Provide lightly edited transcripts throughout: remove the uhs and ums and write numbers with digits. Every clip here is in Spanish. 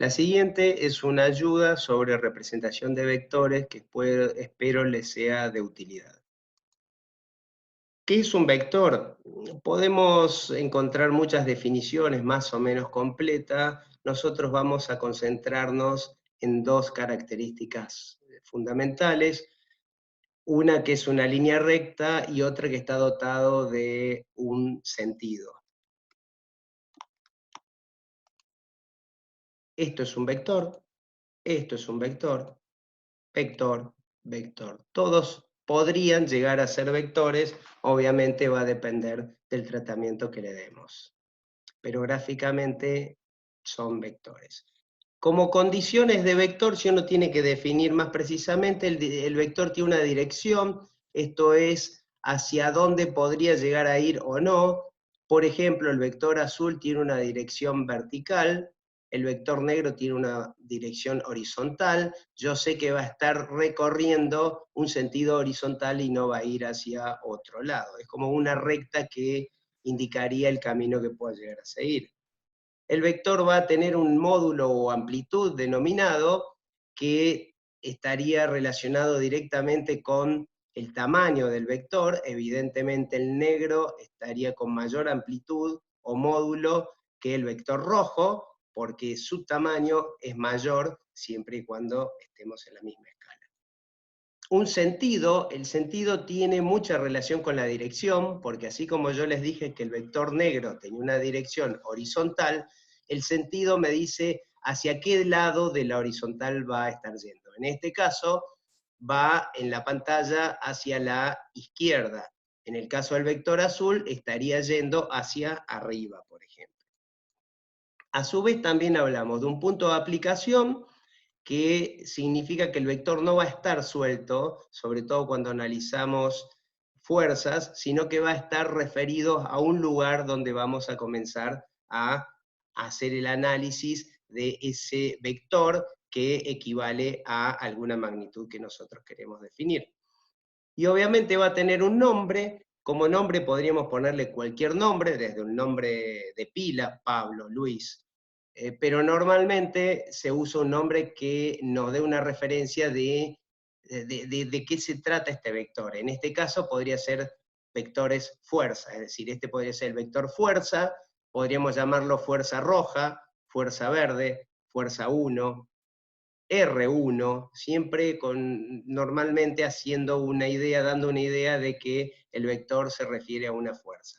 La siguiente es una ayuda sobre representación de vectores que espero les sea de utilidad. ¿Qué es un vector? Podemos encontrar muchas definiciones más o menos completas. Nosotros vamos a concentrarnos en dos características fundamentales. Una que es una línea recta y otra que está dotado de un sentido. Esto es un vector, esto es un vector, vector, vector. Todos podrían llegar a ser vectores, obviamente va a depender del tratamiento que le demos. Pero gráficamente son vectores. Como condiciones de vector, si uno tiene que definir más precisamente, el vector tiene una dirección, esto es hacia dónde podría llegar a ir o no. Por ejemplo, el vector azul tiene una dirección vertical, el vector negro tiene una dirección horizontal. Yo sé que va a estar recorriendo un sentido horizontal y no va a ir hacia otro lado. Es como una recta que indicaría el camino que pueda llegar a seguir. El vector va a tener un módulo o amplitud denominado que estaría relacionado directamente con el tamaño del vector. Evidentemente el negro estaría con mayor amplitud o módulo que el vector rojo, porque su tamaño es mayor siempre y cuando estemos en la misma escala. Un sentido, el sentido tiene mucha relación con la dirección, porque así como yo les dije que el vector negro tenía una dirección horizontal, el sentido me dice hacia qué lado de la horizontal va a estar yendo. En este caso, va en la pantalla hacia la izquierda. En el caso del vector azul, estaría yendo hacia arriba, por ejemplo. A su vez, también hablamos de un punto de aplicación, que significa que el vector no va a estar suelto, sobre todo cuando analizamos fuerzas, sino que va a estar referido a un lugar donde vamos a comenzar a hacer el análisis de ese vector que equivale a alguna magnitud que nosotros queremos definir. Y obviamente va a tener un nombre. Como nombre podríamos ponerle cualquier nombre, desde un nombre de pila, Pablo, Luis, pero normalmente se usa un nombre que nos dé una referencia de qué se trata este vector. En este caso podría ser vectores fuerza, es decir, este podría ser el vector fuerza, podríamos llamarlo fuerza roja, fuerza verde, fuerza 1, R1, siempre normalmente haciendo una idea, dando una idea de que el vector se refiere a una fuerza.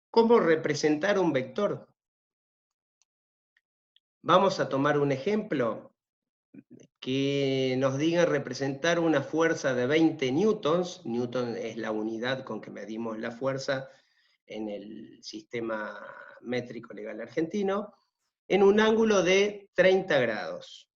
¿Cómo representar un vector? Vamos a tomar un ejemplo que nos diga representar una fuerza de 20 newtons. Newton es la unidad con que medimos la fuerza en el sistema métrico legal argentino, en un ángulo de 30 grados.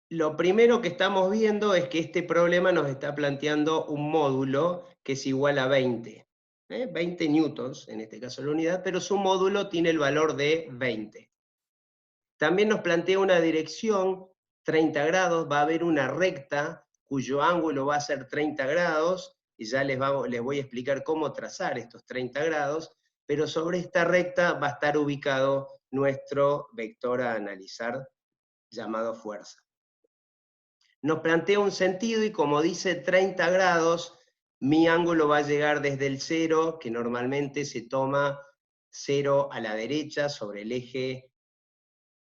Lo primero que estamos viendo es que este problema nos está planteando un módulo que es igual a 20. 20 newtons, en este caso la unidad, pero su módulo tiene el valor de 20. También nos plantea una dirección, 30 grados, va a haber una recta cuyo ángulo va a ser 30 grados, y ya les voy a explicar cómo trazar estos 30 grados, pero sobre esta recta va a estar ubicado nuestro vector a analizar, llamado fuerza. Nos plantea un sentido y como dice 30 grados, mi ángulo va a llegar desde el 0, que normalmente se toma 0 a la derecha sobre el eje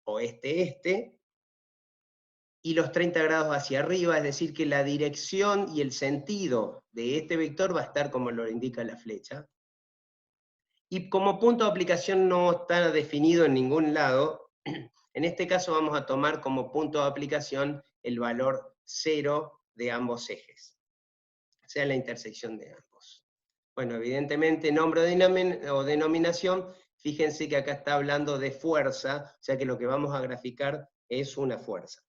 oeste-este, y los 30 grados hacia arriba, es decir, que la dirección y el sentido de este vector va a estar como lo indica la flecha. Y como punto de aplicación no está definido en ningún lado, en este caso vamos a tomar como punto de aplicación el valor 0 de ambos ejes, o sea, la intersección de ambos. Bueno, evidentemente nombre o denominación, fíjense que acá está hablando de fuerza, o sea que lo que vamos a graficar es una fuerza.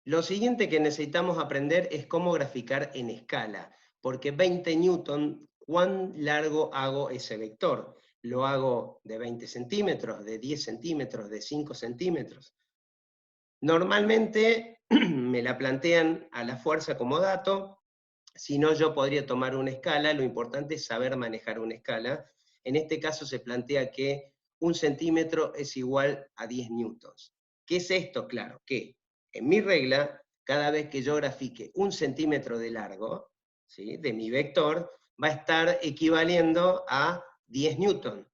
Lo siguiente que necesitamos aprender es cómo graficar en escala, porque 20 newton, ¿cuán largo hago ese vector? ¿Lo hago de 20 centímetros, de 10 centímetros, de 5 centímetros? Normalmente me la plantean a la fuerza como dato, Si no, yo podría tomar una escala, lo importante es saber manejar una escala. En este caso se plantea que 1 centímetro es igual a 10 newtons. ¿Qué es esto? Claro, que en mi regla, cada vez que yo grafique 1 centímetro de largo, ¿sí?, de mi vector, va a estar equivaliendo a 10 newtons.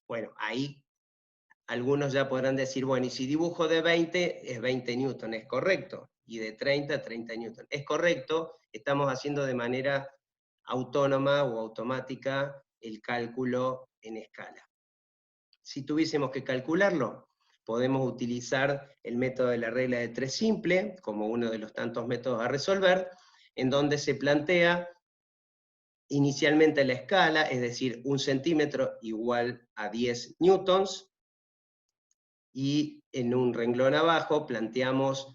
Bueno, ahí algunos ya podrán decir, bueno, y si dibujo de 20, es 20 newton, ¿es correcto? Y de 30, 30 newton. Es correcto, estamos haciendo de manera autónoma o automática el cálculo en escala. Si tuviésemos que calcularlo, podemos utilizar el método de la regla de 3 simple, como uno de los tantos métodos a resolver, en donde se plantea inicialmente la escala, es decir, 1 centímetro igual a 10 newtons, y en un renglón abajo planteamos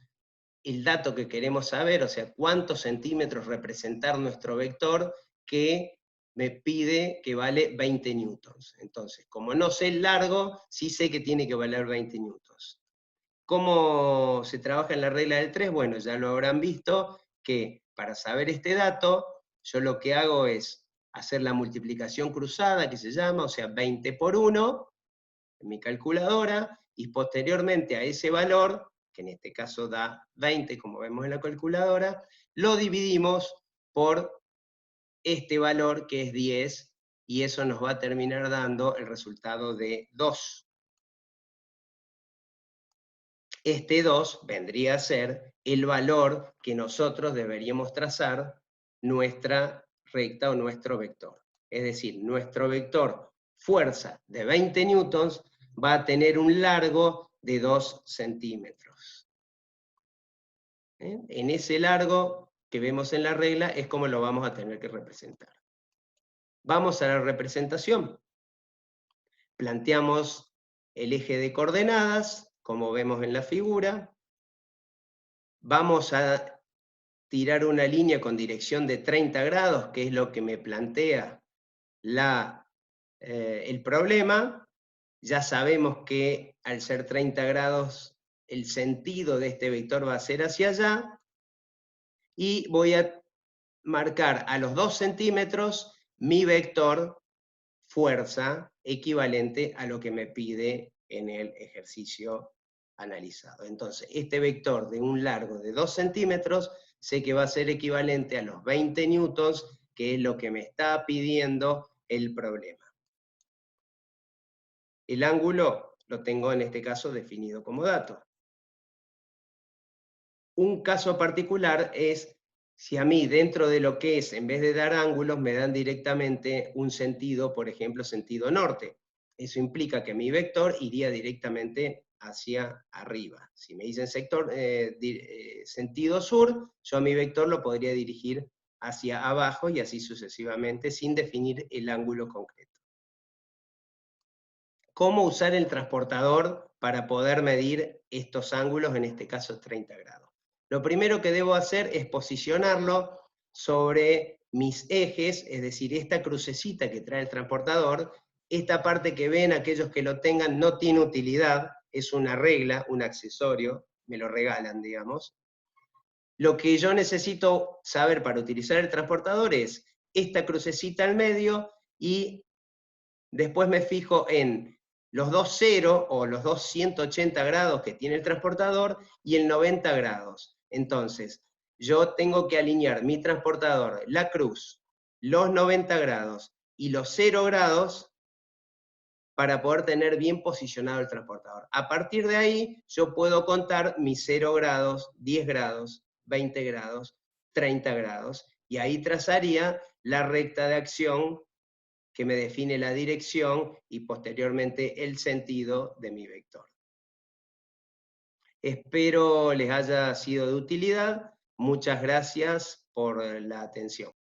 el dato que queremos saber, o sea, cuántos centímetros representar nuestro vector, que me pide que vale 20 newtons. Entonces, como no sé el largo, sí sé que tiene que valer 20 newtons. ¿Cómo se trabaja en la regla del 3? Bueno, ya lo habrán visto, que para saber este dato, yo lo que hago es hacer la multiplicación cruzada, que se llama, o sea, 20 por 1, en mi calculadora, y posteriormente a ese valor, que en este caso da 20, como vemos en la calculadora, lo dividimos por este valor que es 10, y eso nos va a terminar dando el resultado de 2. Este 2 vendría a ser el valor que nosotros deberíamos trazar nuestra recta o nuestro vector. Es decir, nuestro vector fuerza de 20 newtons va a tener un largo de 2 centímetros. En ese largo que vemos en la regla es como lo vamos a tener que representar. Vamos a la representación. Planteamos el eje de coordenadas, como vemos en la figura. Vamos a tirar una línea con dirección de 30 grados, que es lo que me plantea el problema. Ya sabemos que al ser 30 grados, el sentido de este vector va a ser hacia allá, y voy a marcar a los 2 centímetros mi vector fuerza equivalente a lo que me pide en el ejercicio analizado. Entonces, este vector de un largo de 2 centímetros, sé que va a ser equivalente a los 20 newtons, que es lo que me está pidiendo el problema. El ángulo lo tengo en este caso definido como dato. Un caso particular es si a mí dentro de lo que es, en vez de dar ángulos, me dan directamente un sentido, por ejemplo, sentido norte. Eso implica que mi vector iría directamente hacia arriba. Si me dicen sentido sur, yo a mi vector lo podría dirigir hacia abajo y así sucesivamente, sin definir el ángulo concreto. ¿Cómo usar el transportador para poder medir estos ángulos, en este caso 30 grados? Lo primero que debo hacer es posicionarlo sobre mis ejes, es decir, esta crucecita que trae el transportador. Esta parte que ven, aquellos que lo tengan, no tiene utilidad, es una regla, un accesorio, me lo regalan, digamos. Lo que yo necesito saber para utilizar el transportador es esta crucecita al medio, y después me fijo en los dos 0 o los dos 180 grados que tiene el transportador y el 90 grados. Entonces, yo tengo que alinear mi transportador, la cruz, los 90 grados y los 0 grados para poder tener bien posicionado el transportador. A partir de ahí, yo puedo contar mis 0 grados, 10 grados, 20 grados, 30 grados, y ahí trazaría la recta de acción que me define la dirección y posteriormente el sentido de mi vector. Espero les haya sido de utilidad. Muchas gracias por la atención.